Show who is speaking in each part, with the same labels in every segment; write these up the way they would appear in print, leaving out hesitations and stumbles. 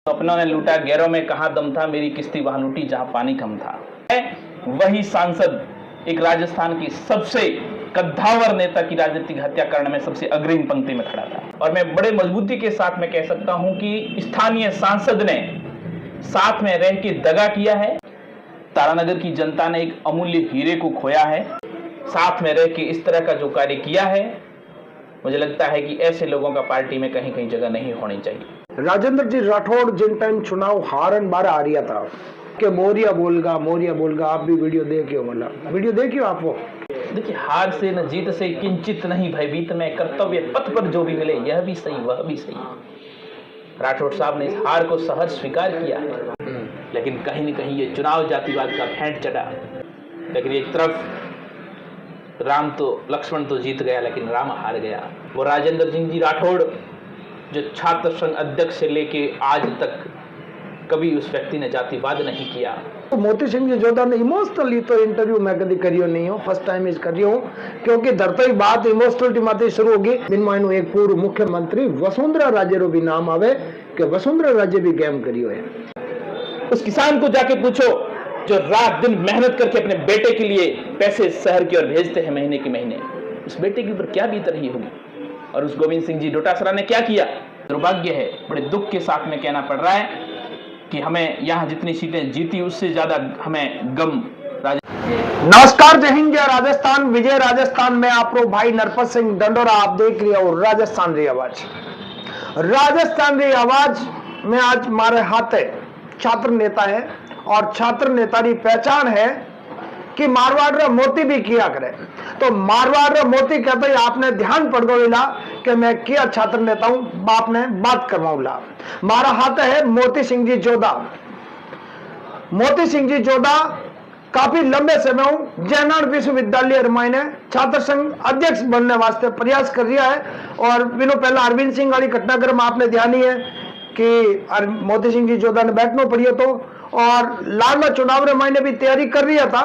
Speaker 1: अपनों ने लूटा गैरों में कहां दम था, मेरी किस्ती वहां लूटी जहां पानी कम था। वही सांसद एक राजस्थान की सबसे कद्दावर नेता की राजनीतिक हत्या करने में सबसे अग्रिम पंक्ति में खड़ा था। और मैं बड़े मजबूती के साथ में कह सकता हूं कि स्थानीय सांसद ने साथ में रह के दगा किया है। तारानगर की जनता ने एक अमूल्य हीरे को खोया है। साथ में रह के इस तरह का जो कार्य किया है, मुझे लगता है कि ऐसे लोगों का पार्टी में कहीं कहीं जगह नहीं होनी चाहिए।
Speaker 2: राजेंद्र जी राठौड़ जिन टाइम चुनाव हारन बार आ रहा था कि मोरिया बोलगा, आप भी वीडियो देखियो, मतलब वीडियो देखियो आप वो।
Speaker 1: देखिए, हार से न जीत से किंचित नहीं भयभीत में, कर्तव्य पथ पर जो भी मिले यह भी सही वह भी सही। राठौड़ साहब ने इस हार को सहज स्वीकार किया है, लेकिन कहीं न कहीं ये चुनाव जातिवाद का भेंट चढ़ा। लेकिन एक तरफ लक्ष्मण तो जीत गया, लेकिन राम हार गया। वो राजेंद्र सिंह जी राठौड़ जो छात्र संघ अध्यक्ष से लेके आज तक कभी उस व्यक्ति ने जातिवाद नहीं किया।
Speaker 2: तो मोती सिंह जी जोधा ने इमोशनली तो इंटरव्यू मैं कभी करियो नहीं हूँ, फर्स्ट टाइम इस करियो हूँ, क्योंकि धरते ही बात इमोशनलिटी माते शुरू होगी। बिन मायनो एक पूर्व मुख्यमंत्री वसुंधरा राजे रो भी नाम आवे कि वसुंधरा राजे भी गेम करियो है।
Speaker 1: उस किसान को जाके पूछो जो रात दिन मेहनत करके अपने बेटे के लिए पैसे शहर की ओर भेजते हैं महीने के महीने, उस बेटे के ऊपर क्या बीत रही होगी। और उस गोविंद सिंह जी डोटासरा ने क्या किया। दुर्भाग्य है, बड़े दुख के साथ में कहना पड़ रहा है कि हमें यहाँ जितनी सीटें जीती उससे ज्यादा हमें गम।
Speaker 2: नमस्कार, जय हिंद, जय राजस्थान। विजय राजस्थान में आप लोग भाई नरपत सिंह डंडोरा आप देख रहे हो राजस्थान री आवाज। राजस्थान री आवाज में आज हमारे हाथ है छात्र नेता है, और छात्र नेता की पहचान है कि मारवाड़ रा मोती भी किया करे। तो मारवाड़ रा मोती कहते ही आपने ध्यान पड़ गया कि मैं किया छात्र नेता हूं, बाप ने बात करवाऊंगा। मारा हाथ है मोती सिंह जी जोधा। मोती सिंह जी जोधा काफी लंबे समय जयनारायण विश्वविद्यालय रामायण छात्र संघ अध्यक्ष बनने वास्ते प्रयास कर रहा है। और बिनो पहला अरविंद सिंह वाली घटनाक्रम आपने ध्यान ही है कि मोती सिंह जी जोधा ने बैठना पड़ियो तो, और लाडला चुनाव रामायण भी तैयारी कर रहा था,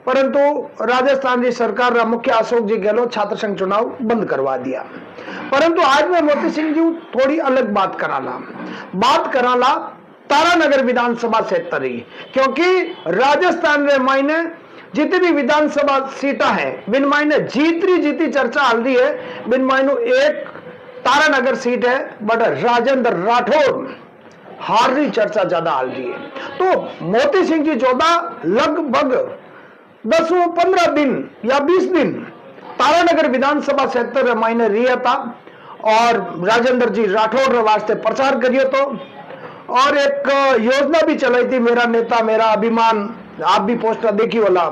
Speaker 2: परंतु राजस्थान की सरकार रा मुख्य अशोक जी गहलोत छात्र संघ चुनाव बंद करवा दिया। परंतु आज मैं मोती सिंह जी थोड़ी अलग बात कराला तारानगर विधानसभा क्षेत्र रही, क्योंकि राजस्थान रे मायने जितनी भी विधानसभा सीटा है बिन मायने जीती चर्चा हल रही है। बिन मायनो एक तारानगर सीट है, बट राजेंद्र राठौड़ हार रही चर्चा ज्यादा हल रही है। तो मोती सिंह जी जोधा लगभग 10-15 दिन या 20 दिन तारानगर विधानसभा क्षेत्र मायने रिया था, और राजेंद्र जी राठौड़ वास्ते प्रचार करियो तो, और एक योजना भी चलाई थी मेरा नेता मेरा अभिमान, आप भी पोस्टर देखी वाला।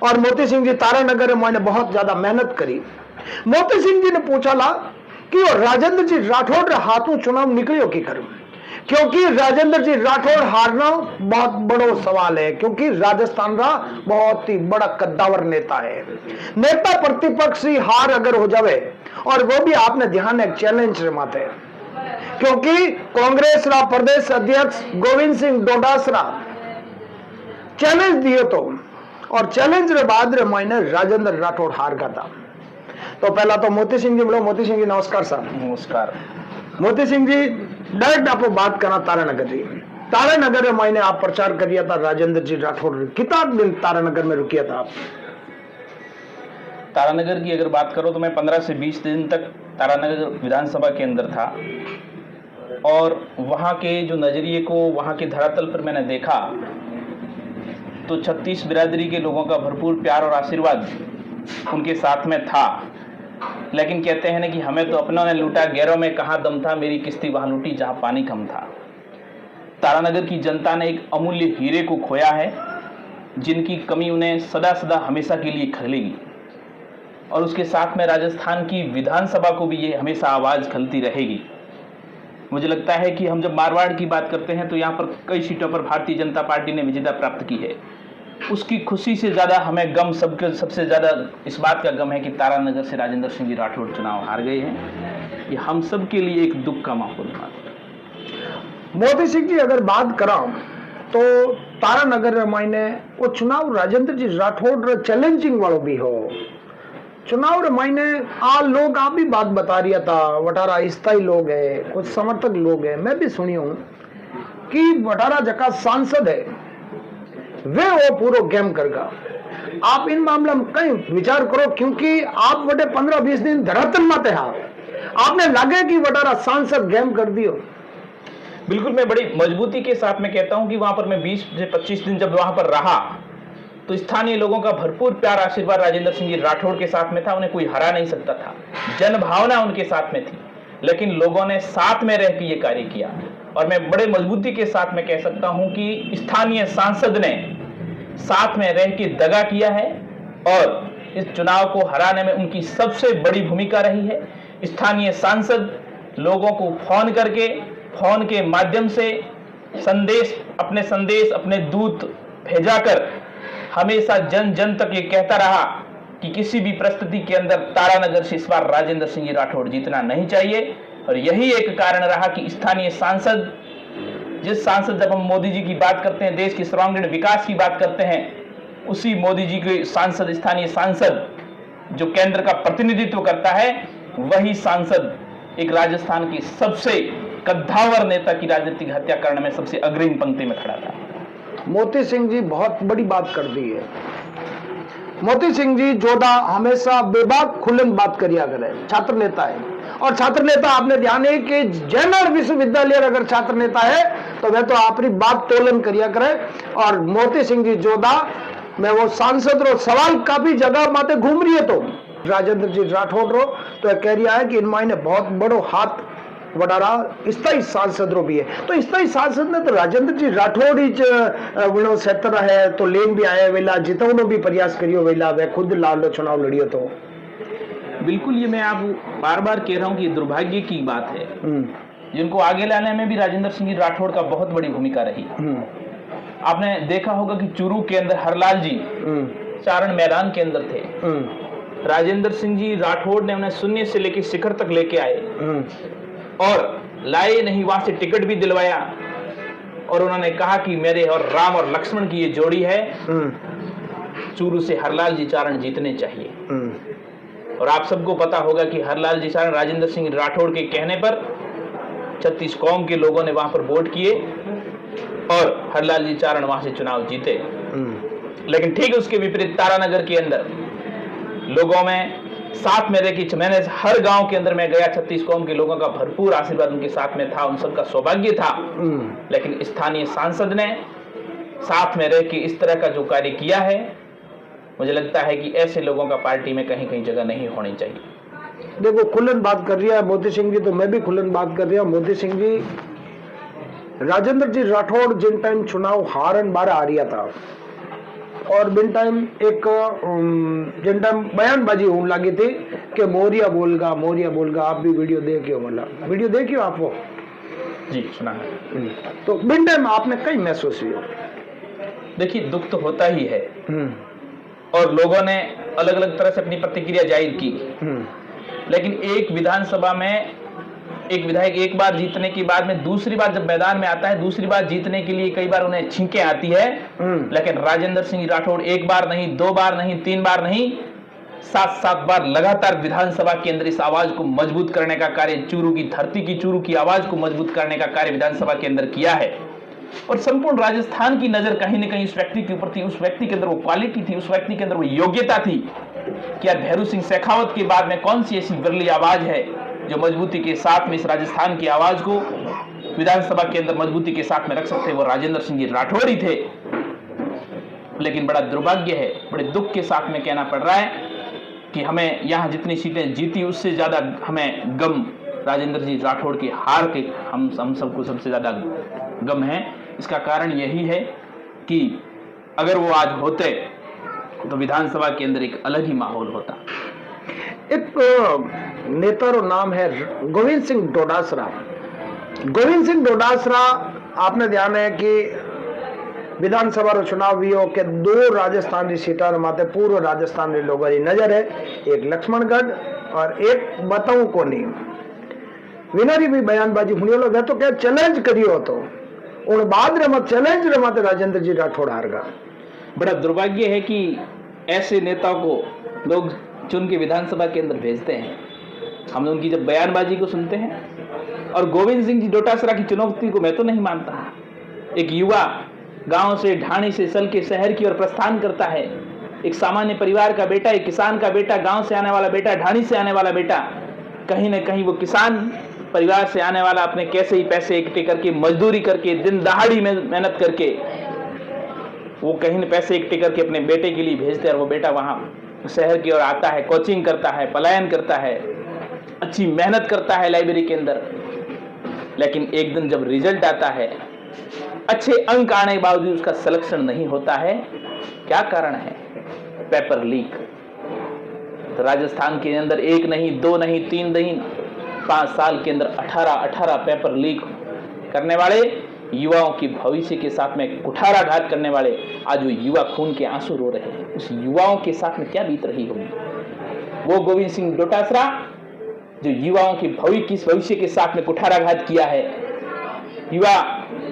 Speaker 2: और मोती सिंह जी तारानगर मायने बहुत ज्यादा मेहनत करी। मोती सिंह जी ने पूछा ला कि राजेंद्र जी राठौड़ हाथों चुनाव निकलियो की करूं, क्योंकि राजेंद्र जी राठौड़ हारना बहुत बड़ो सवाल है, क्योंकि राजस्थान का बहुत ही बड़ा कद्दावर नेता है। नेता प्रतिपक्ष ही हार अगर हो जावे, और वो भी आपने ध्यान एक चैलेंज रे माते, क्योंकि कांग्रेस रा प्रदेश अध्यक्ष गोविंद सिंह डोटासरा चैलेंज दियो तो, और चैलेंज रे बाद रे मायने राजेंद्र राठौड़ हार गया था। तो पहला तो मोती सिंह जी मिलो। मोती सिंह जी नमस्कार सर।
Speaker 1: नमस्कार।
Speaker 2: मोती सिंह जी डायरेक्ट आपको बात करना तारानगर जी। तारानगर में मैंने आप प्रचार कर दिया था राजेंद्र जी राठौड़, कितना दिन तारानगर में रुकिया था आप?
Speaker 1: तारानगर की अगर बात करो तो मैं 15 से 20 दिन तक तारानगर विधानसभा के अंदर था, और वहाँ के जो नजरिए को वहाँ के धरातल पर मैंने देखा तो 36 बिरादरी के लोगों का भरपूर प्यार और आशीर्वाद उनके साथ में था। लेकिन कहते हैं ना कि हमें तो अपनों ने लूटा गैरों में कहां दम था, मेरी किस्ती वहां लूटी जहां पानी कम था। तारानगर की जनता ने एक अमूल्य हीरे को खोया है, जिनकी कमी उन्हें सदा सदा हमेशा के लिए खलेगी, और उसके साथ में राजस्थान की विधानसभा को भी ये हमेशा आवाज खलती रहेगी। मुझे लगता है कि हम जब मारवाड़ की बात करते हैं तो यहाँ पर कई सीटों पर भारतीय जनता पार्टी ने विजेता प्राप्त की है। उसकी खुशी से ज्यादा हमें गम सबसे ज्यादा इस बात का गम है कि तारानगर से राजेंद्र सिंह जी राठौड़ चुनाव हार गए हैं। ये हम सब के लिए एक दुख का माहौल था।
Speaker 2: मोती सिंह जी अगर बात करा तो तारानगर मायने वो चुनाव राजेंद्र जी राठौड़ चैलेंजिंग वालों भी हो चुनाव रे मायने लोग आप भी बात बता रिया था, वटारा स्थायी लोग है, कुछ समर्थक लोग है, मैं भी सुनी हूँ बाकी वटारा जका सांसद है वे वो पूरा गेम करगा। आप इन मामले में कहीं विचार करो, क्योंकि आप वटे 15-20 दिन धरातल माते आपने लगे कि वटारा सांसद गेम कर दियो।
Speaker 1: बिल्कुल, मैं बड़ी मजबूती के साथ में कहता हूं कि वहां पर मैं 20 से 25 दिन जब वहां पर रहा तो स्थानीय लोगों का भरपूर प्यार आशीर्वाद राजेंद्र सिंह जी राठौड़ के साथ में था। उन्हें कोई हरा नहीं सकता था, जन भावना उनके साथ में थी, लेकिन लोगों ने साथ में रह के ये कार्य किया। और मैं बड़े मजबूती के साथ में कह सकता हूं कि स्थानीय सांसद ने साथ में रह के दगा किया है और इस चुनाव को हराने में उनकी सबसे बड़ी भूमिका रही है। स्थानीय सांसद लोगों को फोन करके, फोन के माध्यम से संदेश अपने दूत भेजा कर हमेशा जन जन तक ये कहता रहा कि किसी भी परिस्थिति के अंदर तारानगर से इस बार राजेंद्र सिंह जी राठौड़ जीतना नहीं चाहिए। और यही एक कारण रहा कि स्थानीय सांसद, जिस सांसद जब हम मोदी जी की बात करते हैं, देश की सर्वांगीण विकास की बात करते हैं, उसी मोदी जी के सांसद, स्थानीय सांसद जो केंद्र का प्रतिनिधित्व करता है, वही सांसद एक राजस्थान की सबसे कद्दावर नेता की राजनीतिक हत्या करने में सबसे अग्रिम पंक्ति में खड़ा था।
Speaker 2: मोती सिंह जी बहुत बड़ी बात कर दी है। मोती सिंह जी जोधा हमेशा बेबाक खुलन बात करिया करे, छात्र नेता है। और छात्र नेता आपने ध्यान है कि जयनगर विश्वविद्यालय अगर छात्र नेता है तो वह तो अपनी बात तोलन करिया करे। और मोती सिंह जी जोधा में वो सांसद रो सवाल काफी जगह माते घूम रही है, तो राजेंद्र जी राठौड़ रो तो कह रहा है कि इन मायने बहुत बड़ो हाथ वडारा स्थायी सांसद रो भी है। तो स्थायी सांसद ने तो राजेंद्र जी राठौड़ ही वो क्षेत्र है तो लेन भी आए वेला जितनो भी प्रयास करियो वेला वे खुद लाल चुनाव लड़ियो। तो
Speaker 1: बिल्कुल, ये मैं आप बार बार कह रहा हूं कि दुर्भाग्य की बात है, जिनको आगे लाने में भी राजेंद्र सिंह जी राठौड़ का बहुत बड़ी भूमिका रही। आपने देखा होगा कि चूरू के अंदर हरलाल जी चारण मैदान के अंदर थे, राजेंद्र सिंह जी राठौड़ ने उन्हें शून्य से लेकर शिखर तक लेके आए और लाए नहीं, वहां से टिकट भी दिलवाया और उन्होंने कहा कि मेरे और राम और लक्ष्मण की ये जोड़ी है, चूरू से हरलाल जी चारण जीतने चाहिए। और आप सबको पता होगा कि हरलाल जी चारण राजेंद्र सिंह राठौड़ के कहने पर 36 कौम के लोगों ने वहां पर वोट किए और हरलाल जी चारण वहां से चुनाव जीते। लेकिन ठीक उसके विपरीत तारानगर के अंदर लोगों में साथ में रह, मैंने हर गांव के अंदर मैं गया, 36 कौम के लोगों का भरपूर आशीर्वाद उनके साथ में था, उन सबका सौभाग्य था। लेकिन स्थानीय सांसद ने साथ में रह के इस तरह का जो कार्य किया है, मुझे लगता है कि ऐसे लोगों का पार्टी में कहीं कहीं जगह नहीं होनी चाहिए।
Speaker 2: देखो, खुलन बात कर रहा है मोती सिंह जी, तो मैं भी खुलन बात कर रहा हूं। मोती सिंह जी, राजेंद्र जी राठौड़ जिन टाइम चुनाव हारन बारह आ रहा था और बिन टाइम एक जिन टाइम बयानबाजी होने लगी थी कि मोरिया बोलगा। आप भी वीडियो देखियो, मतलब वीडियो देखियो आप वो?
Speaker 1: जी, सुना है।
Speaker 2: तो बिन टाइम आपने कई महसूस हुआ?
Speaker 1: देखिए, दुख तो होता ही है और लोगों ने अलग अलग तरह से अपनी प्रतिक्रिया जाहिर की। लेकिन एक विधानसभा में एक विधायक एक बार जीतने के बाद में दूसरी बार जब मैदान में आता है, दूसरी बार जीतने के लिए कई बार उन्हें छींकें आती है। लेकिन राजेंद्र सिंह राठौड़ एक बार नहीं, 2 बार नहीं, 3 बार नहीं, 7 बार लगातार विधानसभा के अंदर इस आवाज को मजबूत करने का कार्य, चूरू की धरती की, चूरू की आवाज को मजबूत करने का कार्य विधानसभा के अंदर किया है। और संपूर्ण राजस्थान की नजर कहीं न कहीं उस व्यक्ति के ऊपर थी। उस व्यक्ति के अंदर वो क्वालिटी थी, उस व्यक्ति के अंदर वो योग्यता थी कि यार भैरू सिंह शेखावत के बाद में कौन सी ऐसी विरली आवाज है जो मजबूती के साथ में इस राजस्थान की आवाज को विधानसभा के अंदर मजबूती के साथ में रख सकते। वो राजेंद्र सिंह जी राठौड़ ही थे। लेकिन बड़ा दुर्भाग्य है, बड़े दुख के साथ में कहना पड़ रहा है कि हमें यहाँ जितनी सीटें जीती उससे ज्यादा हमें गम राजेंद्र जी राठौड़ की हार के हम सबको सबसे ज्यादा गम है। इसका कारण यही है कि अगर वो आज होते तो विधानसभा के अंदर एक अलग ही माहौल होता।
Speaker 2: एक नेता रो नाम है गोविंद सिंह डोडासरा। गोविंद सिंह डोडासरा, आपने ध्यान है कि विधानसभा रो चुनाव भी हो के 2 राजस्थान की सीटा माते पूर्व राजस्थान के लोगों की नजर है, एक लक्ष्मणगढ़ और एक बताऊं को नहीं। विनरी भी बयानबाजी हुई वे तो क्या चैलेंज करियो तो उन बाद रे मत चैलेंज रे माते राजेंद्र जी राठौड़ हार गया।
Speaker 1: बड़ा दुर्भाग्य है कि ऐसे नेता को लोग चुन के विधानसभा के अंदर भेजते हैं। हम उनकी जब बयानबाजी को सुनते हैं, और गोविंद सिंह जी डोटासरा की चुनौती को मैं तो नहीं मानता, एक युवा गांव से ढाणी से सल के शहर की ओर प्रस्थान करता है। एक सामान्य परिवार का बेटा, एक किसान का बेटा, गांव से आने वाला बेटा, ढाणी से आने वाला बेटा, कहीं ना कहीं वो किसान परिवार से आने वाला अपने कैसे ही पैसे इकट्ठे करके, मजदूरी करके, दिन दहाड़ी में मेहनत करके, वो कहीं न पैसे इकट्ठे करके अपने बेटे के लिए भेजते हैं और वो बेटा वहाँ शहर की ओर आता है, कोचिंग करता है, पलायन करता है, अच्छी मेहनत करता है लाइब्रेरी के अंदर। लेकिन एक दिन जब रिजल्ट आता है, अच्छे अंक आने के बावजूद उसका सिलेक्शन नहीं होता है। क्या कारण है? Paper leak. तो राजस्थान के अंदर एक नहीं, दो नहीं, तीन नहीं, 5 साल के अंदर 18 पेपर लीक करने वाले, युवाओं की भविष्य के साथ में कुठाराघात करने वाले, आज वो युवा खून के आंसू रो रहे हैं। उस युवाओं के साथ में क्या बीत रही होगी? वो गोविंद सिंह डोटासरा जो युवाओं की भविष्य के साथ में कुठाराघात किया है। युवा,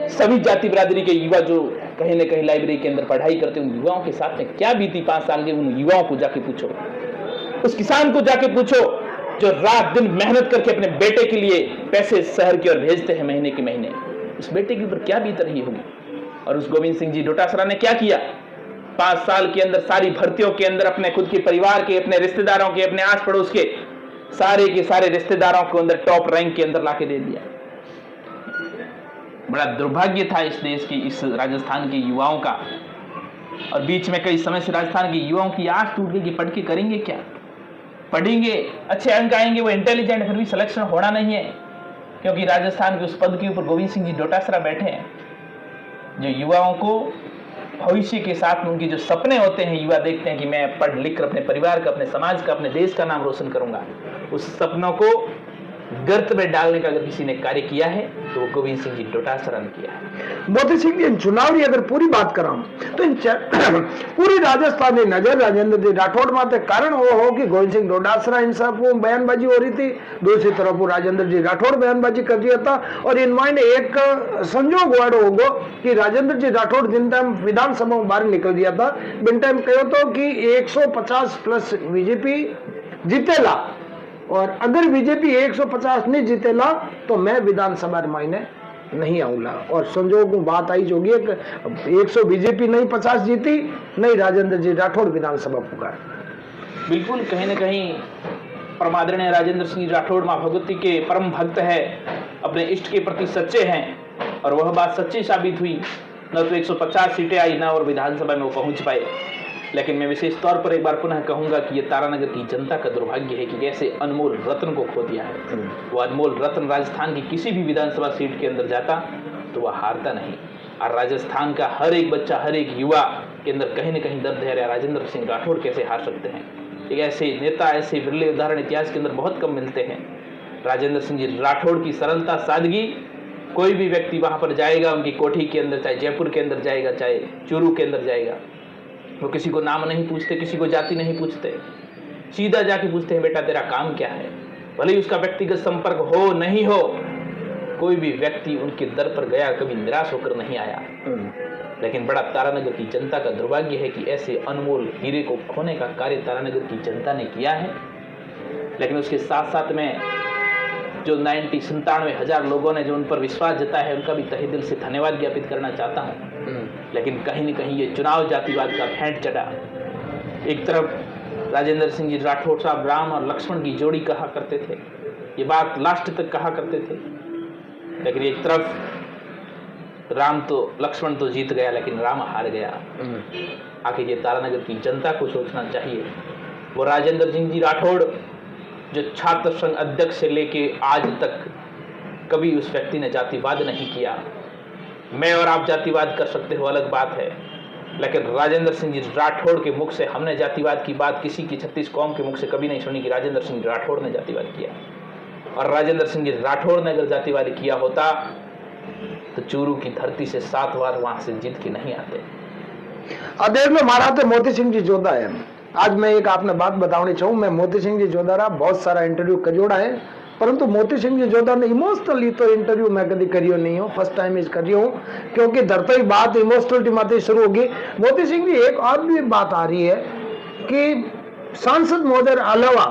Speaker 1: सभी जाति बिरादरी के युवा जो कहीं न कहीं लाइब्रेरी के अंदर पढ़ाई करते हैं, उन युवाओं के साथ में क्या बीती 5 साल के, उन युवाओं को जाके पूछो। उस किसान को जाके पूछो जो रात दिन मेहनत करके अपने बेटे के लिए पैसे शहर की ओर भेजते हैं महीने के महीने, उस बेटे के ऊपर क्या बीत रही होगी। और उस गोविंद सिंह जी डोटासरा ने क्या किया? 5 साल के अंदर सारी भर्तियों के अंदर अपने खुद के परिवार के, अपने रिश्तेदारों के, अपने आस पड़ोस के सारे रिश्तेदारों को अंदर टॉप रैंक के अंदर लाके दे दिया। बड़ा दुर्भाग्य था इस देश की, इस राजस्थान के युवाओं का। और बीच में कई समय से राजस्थान के युवाओं की आस टूट गई कि पढ़ के करेंगे क्या? पढ़ेंगे, अच्छे अंक आएंगे, वो इंटेलिजेंट, फिर भी सिलेक्शन होना नहीं है, क्योंकि राजस्थान के उस पद के ऊपर गोविंद सिंह जी डोटासरा बैठे हैं, जो युवाओं को भविष्य के साथ में उनके जो सपने होते हैं, युवा देखते हैं कि मैं पढ़ लिख कर अपने परिवार का, अपने समाज का, अपने देश का नाम रोशन करूंगा। उस सपनों को गर्त में डालने का अगर किसी ने कार्य किया है तो वो गोविंद सिंह जी डोटासरा ने किया है।
Speaker 2: मोदी सिंह जी, इन चुनाव की अगर पूरी बात कराऊं तो इन पूरी राजस्थान की नजर राजेंद्र जी राठौड़ माते कारण वो हो कि गोविंद सिंह डोटासरा इन सब वो बयानबाजी हो रही थी, दूसरी तरफ वो राजेंद्र जी राठौड़ बयानबाजी कर दिया था। और इन मायने एक संजोग वाड़ो होगो कि राजेंद्र जी राठौड़ जिन टाइम विधानसभा में बाहर निकल दिया था, बिन टाइम कहो तो कि 150 प्लस बीजेपी जीतेला, और अगर बीजेपी 150 नहीं जीतेला तो मैं विधानसभा मायने नहीं आऊंगा। और संजोग बात आई जोगी 100 बीजेपी नहीं 50 जीती, नहीं राजेंद्र जी राठौड़ विधानसभा पुकार।
Speaker 1: बिल्कुल, कहीं न कहीं परमादरणीय राजेंद्र सिंह राठौड़ मां भगवती के परम भक्त है, अपने इष्ट के प्रति सच्चे हैं, और वह बात सच्ची साबित हुई। न तो 150 सीटें आई, न और विधानसभा में वो पहुंच पाए। लेकिन मैं विशेष तौर पर एक बार पुनः कहूंगा कि ये तारानगर की जनता का दुर्भाग्य है कि ऐसे अनमोल रत्न को खो दिया है। वो अनमोल रत्न राजस्थान की किसी भी विधानसभा सीट के अंदर जाता तो वह हारता नहीं। और राजस्थान का हर एक बच्चा, हर एक युवा के अंदर कहीं न कहीं दर्द है, राजेंद्र सिंह राठौड़ कैसे हार सकते हैं। एक ऐसे नेता, ऐसे विरले उदाहरण इतिहास के अंदर बहुत कम मिलते हैं। राजेंद्र सिंह जी राठौड़ की सरलता, सादगी, कोई भी व्यक्ति वहां पर जाएगा उनकी कोठी के अंदर, चाहे जयपुर के अंदर जाएगा, चाहे चूरू के अंदर जाएगा, वो किसी को नाम नहीं पूछते, किसी को जाति नहीं पूछते, सीधा जाके पूछते हैं बेटा तेरा काम क्या है। भले ही उसका व्यक्तिगत संपर्क हो नहीं हो, कोई भी व्यक्ति उनके दर पर गया कभी निराश होकर नहीं आया। लेकिन बड़ा तारानगर की जनता का दुर्भाग्य है कि ऐसे अनमोल हीरे को खोने का कार्य तारानगर की जनता ने किया है। लेकिन उसके साथ साथ में जो 97,000 लोगों ने जो उन पर विश्वास जताया है, उनका भी तहे दिल से धन्यवाद ज्ञापित करना चाहता हूँ। लेकिन कहीं न कहीं ये चुनाव जातिवाद का भेंट चढ़ा। एक तरफ राजेंद्र सिंह जी राठौड़ साहब राम और लक्ष्मण की जोड़ी कहा करते थे, ये बात लास्ट तक कहा करते थे, लेकिन एक तरफ राम तो, लक्ष्मण तो जीत गया लेकिन राम हार गया। आखिर ये तारानगर की जनता को सोचना चाहिए। वो राजेंद्र सिंह जी राठौड़ जो छात्र संघ अध्यक्ष से लेके आज तक कभी उस व्यक्ति ने जातिवाद नहीं किया। मैं और आप जातिवाद कर सकते हो, अलग बात है, लेकिन राजेंद्र सिंह जी राठौड़ के मुख से हमने जातिवाद की बात किसी की 36 कौम के मुख से कभी नहीं सुनी कि राजेंद्र सिंह राठौड़ ने जातिवाद किया। और राजेंद्र सिंह जी राठौड़ ने अगर जातिवाद किया होता तो चूरू की धरती से 7 बार वहां से जीत के नहीं आते।
Speaker 2: अदेश में मारा तो मोती सिंह जी जोधा है। आज मैं एक आपने बात बतानी चाहूँ, मैं मोती सिंह जी जोधा रहा बहुत सारा इंटरव्यू कजोड़ा है, परंतु मोती सिंह जी जोधा ने इमोशनली तो इंटरव्यू मैं कभी करियो नहीं हूँ, फर्स्ट टाइम इस करियो हूँ, क्योंकि धरते ही बात इमोशनलिटी माते शुरू होगी। मोती सिंह जी एक और भी बात आ रही है कि सांसद महोदय अलावा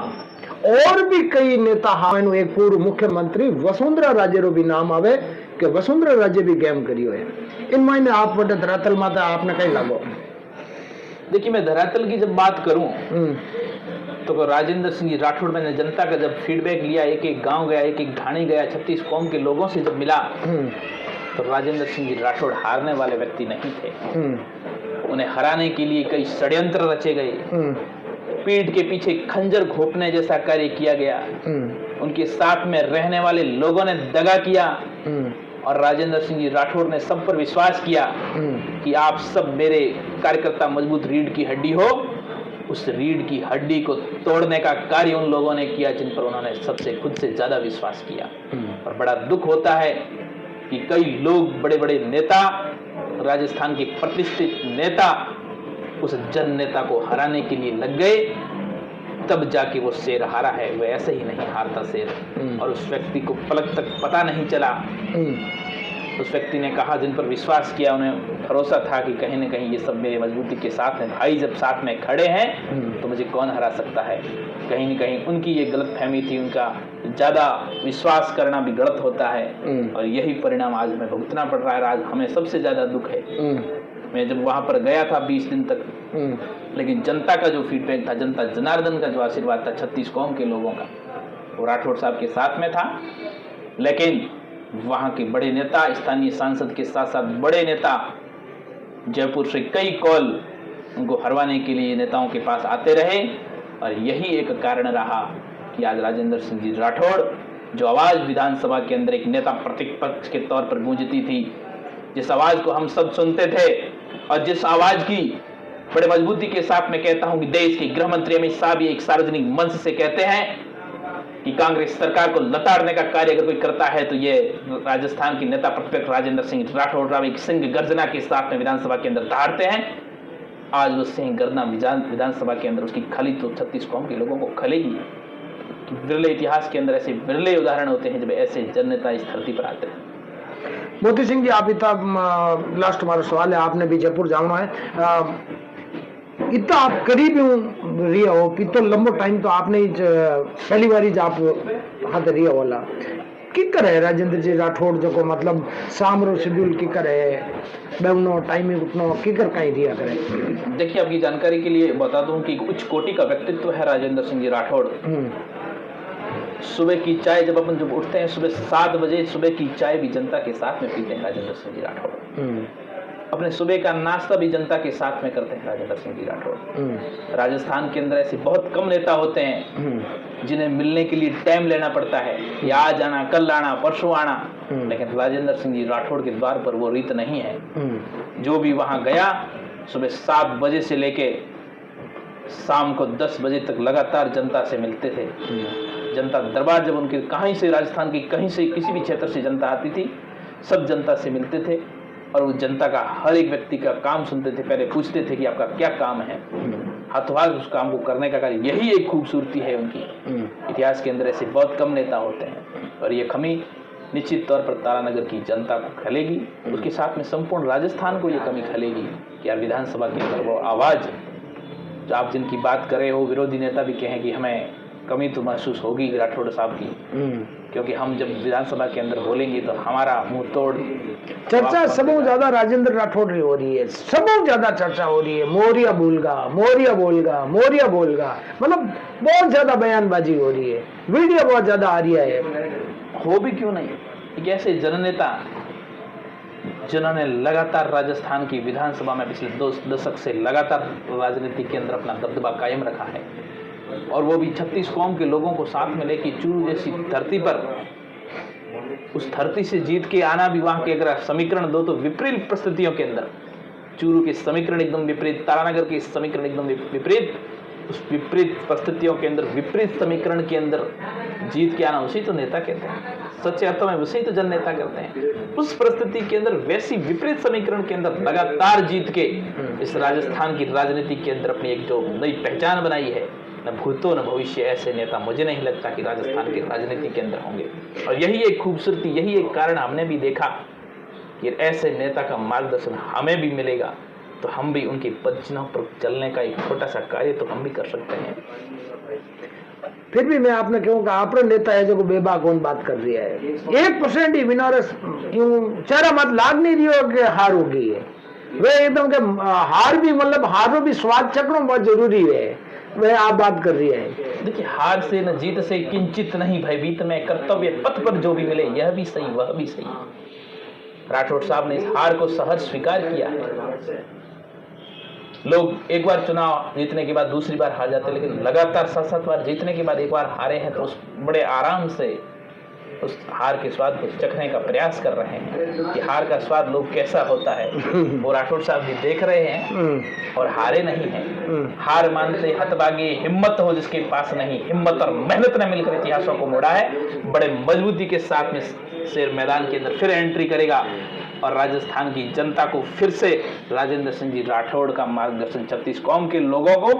Speaker 2: और भी कई नेता हाँ, एक पूर्व मुख्यमंत्री वसुंधरा राजे रो भी नाम आवे कि वसुंधरा राज्य भी गेम करियो है। इन मायने आप बड़े धरातल माता आपने कहीं लागो।
Speaker 1: देखिए, मैं धरातल की जब बात करूं तो राजेंद्र सिंह जी राठौड़, मैंने जनता का जब फीडबैक लिया, एक एक गांव गया, एक एक ढाणी गया, 36 कौम के लोगों से जब मिला, तो राजेंद्र सिंह जी राठौड़ हारने वाले व्यक्ति नहीं थे। उन्हें हराने के लिए कई षड्यंत्र रचे गए, पीठ के पीछे खंजर घोंपने जैसा कार्य किया गया, उनके साथ में रहने वाले लोगों ने दगा किया, और राजेंद्र सिंह जी राठौड़ ने सब पर विश्वास किया कि आप सब मेरे कार्यकर्ता मजबूत रीढ़ की हड्डी हो। उस रीढ़ की हड्डी को तोड़ने का कार्य उन लोगों ने किया जिन पर उन्होंने सबसे खुद से ज्यादा विश्वास किया। और बड़ा दुख होता है कि कई लोग, बड़े बड़े नेता, राजस्थान के प्रतिष्ठित नेता उस जन नेता को हराने के लिए लग गए, तब जाके वो शेर हारा है। वो ऐसे ही नहीं हारता शेर। और उस व्यक्ति को पलक तक पता नहीं चला। उस व्यक्ति ने कहा, जिन पर विश्वास किया, उन्हें भरोसा था कि कहीं न कहीं ये सब मेरे मजबूती के साथ हैं, भाई जब साथ में खड़े हैं तो मुझे कौन हरा सकता है। कहीं न कहीं उनकी ये गलतफहमी थी, उनका ज़्यादा विश्वास करना भी गलत होता है, और यही परिणाम आज हमें भुगतना पड़ रहा है। आज हमें सबसे ज़्यादा दुख है। मैं जब वहाँ पर गया था 20 दिन तक, लेकिन जनता का जो फीडबैक था, जनता जनार्दन का जो आशीर्वाद था 36 कौम के लोगों का, वो राठौड़ साहब के साथ में था। लेकिन वहाँ के बड़े नेता, स्थानीय सांसद के साथ साथ बड़े नेता, जयपुर से कई कॉल उनको हरवाने के लिए नेताओं के पास आते रहे, और यही एक कारण रहा कि आज राजेंद्र सिंह जी राठौड़, जो आवाज़ विधानसभा के अंदर एक नेता प्रतिपक्ष के तौर पर गूंजती थी, जिस आवाज़ को हम सब सुनते थे, और जिस आवाज़ की बड़े मजबूती के साथ मैं कहता हूं कि देश के गृह मंत्री अमित शाह भी एक सार्वजनिक मंच से कहते हैं कि कांग्रेस सरकार को लताड़ने का कार्य अगर कोई करता है तो ये राजस्थान की नेता प्रतिपक्ष राजेंद्र सिंह राठौड़ राव एक सिंह गर्जना के साथ में विधानसभा के अंदर दहाड़ते हैं। आज वो सिंह गर्जना विधानसभा के अंदर उसकी खली तो 36 कौम के लोगों को खलेगी। विरले इतिहास के अंदर ऐसे विरले उदाहरण होते हैं जब ऐसे जन नेता इस धरती पर आते हैं।
Speaker 2: मोती सिंह जी, आप इतना लास्ट हमारा सवाल है, आपने भी जयपुर जाना है, इतना आप करीब रही हो, इतना लंबो टाइम तो आपने पहली बार आप हाथ रही होला, की करे राजेंद्र जी राठौड़ जो मतलब शाम रो शेड्यूल की करे, बेवनो टाइम उठनो की कर कहीं दिया करे।
Speaker 1: देखिए, आपकी जानकारी के लिए बता दूं कि उच्च कोटि का व्यक्तित्व है राजेंद्र सिंह जी राठौड़। सुबह की चाय जब उठते हैं, सुबह 7 बजे सुबह की चाय भी जनता के साथ में पीते हैं राजेंद्र सिंह जी राठौड़। अपने सुबह का नाश्ता भी जनता के साथ में करते हैं राजेंद्र सिंह जी राठौड़। राजस्थान के अंदर ऐसे बहुत कम नेता होते हैं जिन्हें मिलने के लिए टाइम लेना पड़ता है, या आज आना, कल आना, परसों आना, लेकिन राजेंद्र सिंह जी राठौड़ के द्वार पर वो रीत नहीं है। जो भी वहां गया, सुबह 7 बजे से लेके शाम को 10 बजे तक लगातार जनता से मिलते थे। जनता दरबार जब उनके कहीं से, राजस्थान की कहीं से, किसी भी क्षेत्र से जनता आती थी, सब जनता से मिलते थे, और वो जनता का हर एक व्यक्ति का काम सुनते थे। पहले पूछते थे कि आपका क्या काम है, हाथों हाथ उस काम को करने का कार्य, यही एक खूबसूरती है उनकी। इतिहास के अंदर ऐसे बहुत कम नेता होते हैं, और ये कमी निश्चित तौर पर तारानगर की जनता को खलेगी, उसके साथ में संपूर्ण राजस्थान को ये कमी खलेगी कि यार विधानसभा के अंदर वो आवाज़ जो आप जिनकी बात कर रहे हो, विरोधी नेता भी कहें कि हमें कमी तो महसूस होगी राठौड़ साहब की, क्योंकि हम जब विधानसभा के अंदर बोलेंगे तो हमारा मुंह तोड़
Speaker 2: चर्चा सबसे ज्यादा राजेंद्र राठौड़ हो रही है, सबसे ज्यादा चर्चा हो रही है, मोरिया बोलगा, मोरिया बोलगा, मोरिया बोलगा, मतलब बहुत ज्यादा बयानबाजी हो रही है, वीडियो बहुत ज्यादा आ रही है।
Speaker 1: हो भी क्यों नहीं, एक ऐसे जननेता जिन्होंने लगातार राजस्थान की विधानसभा में पिछले 2 दशक से लगातार राजनीति के अंदर अपना दबदबा कायम रखा है, और वो भी 36 कौम के लोगों को साथ में लेके चूरू जैसी धरती पर, उस धरती से जीत के आना भी, वहाँ के अगर समीकरण दो तो विपरीत परिस्थितियों के अंदर, चूरू के समीकरण एकदम विपरीत, तारानगर के समीकरण एकदम विपरीत, उस विपरीत परिस्थितियों के अंदर, विपरीत समीकरण के अंदर जीत के आना, उसी तो नेता कहते हैं, सच्चे अर्थों में उसी तो जन नेता करते हैं। उस परिस्थिति के अंदर, वैसी विपरीत समीकरण के अंदर लगातार जीत के इस राजस्थान की राजनीति के अंदर अपनी एक जो नई पहचान बनाई है, न भूतो न भविष्य, ऐसे नेता मुझे नहीं लगता कि राजस्थान की राजनीति के अंदर होंगे। और यही एक खूबसूरती, यही एक कारण हमने भी देखा कि ऐसे नेता का मार्गदर्शन हमें भी मिलेगा तो हम भी उनके पद चिन्हों पर चलने का एक छोटा सा कार्य तो हम भी कर सकते हैं।
Speaker 2: फिर भी मैं आपने क्यों कहा आप नेता है जो को बेबा कौन बात कर रही है 1% ही बिना यूं चेहरा मत लाग नहीं रही हो कि हार हो गई है वे एकदम के हार भी मतलब हारो भी स्वाद चखना बहुत जरूरी है वह आप बात कर रही है।
Speaker 1: देखिए, हार से न जीत से किंचित नहीं भयभीत में, कर्तव्य पथ पर जो भी मिले यह भी सही वह भी सही। राठौड़ साहब ने इस हार को सहज स्वीकार किया है। लोग एक बार चुनाव जीतने के बाद दूसरी बार हार जाते, लेकिन लगातार 7-7 बार जीतने के बाद एक बार हारे हैं तो उस बड़े आराम से उस हार के स्वाद को चखने का प्रयास कर रहे हैं कि हार का स्वाद लोग कैसा होता है वो राठौड़ साहब भी देख रहे हैं और हारे नहीं हैं। हार मानते हतभागी, हिम्मत हो जिसके पास नहीं, हिम्मत और मेहनत ने मिलकर इतिहासों को मोड़ा है। बड़े मजबूती के साथ में शेर मैदान के अंदर फिर एंट्री करेगा और राजस्थान की जनता को फिर से राजेंद्र सिंह जी राठौड़ का मार्गदर्शन, 36 कौम के लोगों को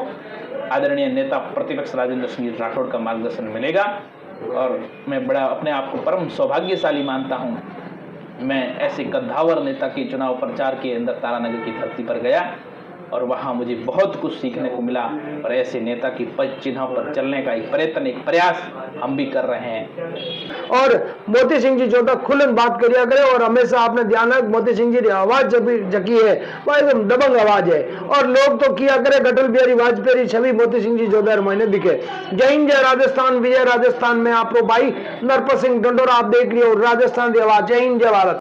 Speaker 1: आदरणीय नेता प्रतिपक्ष राजेंद्र सिंह जी राठौड़ का मार्गदर्शन मिलेगा। और मैं बड़ा अपने आप को परम सौभाग्यशाली मानता हूं। मैं ऐसे कद्दावर नेता के चुनाव प्रचार के अंदर तारानगर की धरती पर गया और वहां मुझे बहुत कुछ सीखने को मिला और ऐसे नेता की पद चिन्हों पर चलने का एक प्रयत्न, एक प्रयास हम भी कर रहे हैं।
Speaker 2: और मोती सिंह जी जो तक खुलन बात करिया करे और हमेशा आपने ध्यान रख मोती सिंह जी की आवाज जब भी जकी है वह एकदम दबंग आवाज है और लोग तो किया करे अटल बिहारी वाजपेयी छवि मोती सिंह जी जो महीने दिखे। जय हिंद, जय राजस्थान, विजय राजस्थान में आप भाई नरपत सिंह डंडोरा आप देख रही हो राजस्थान की आवाज। जय हिंद, जय भारत।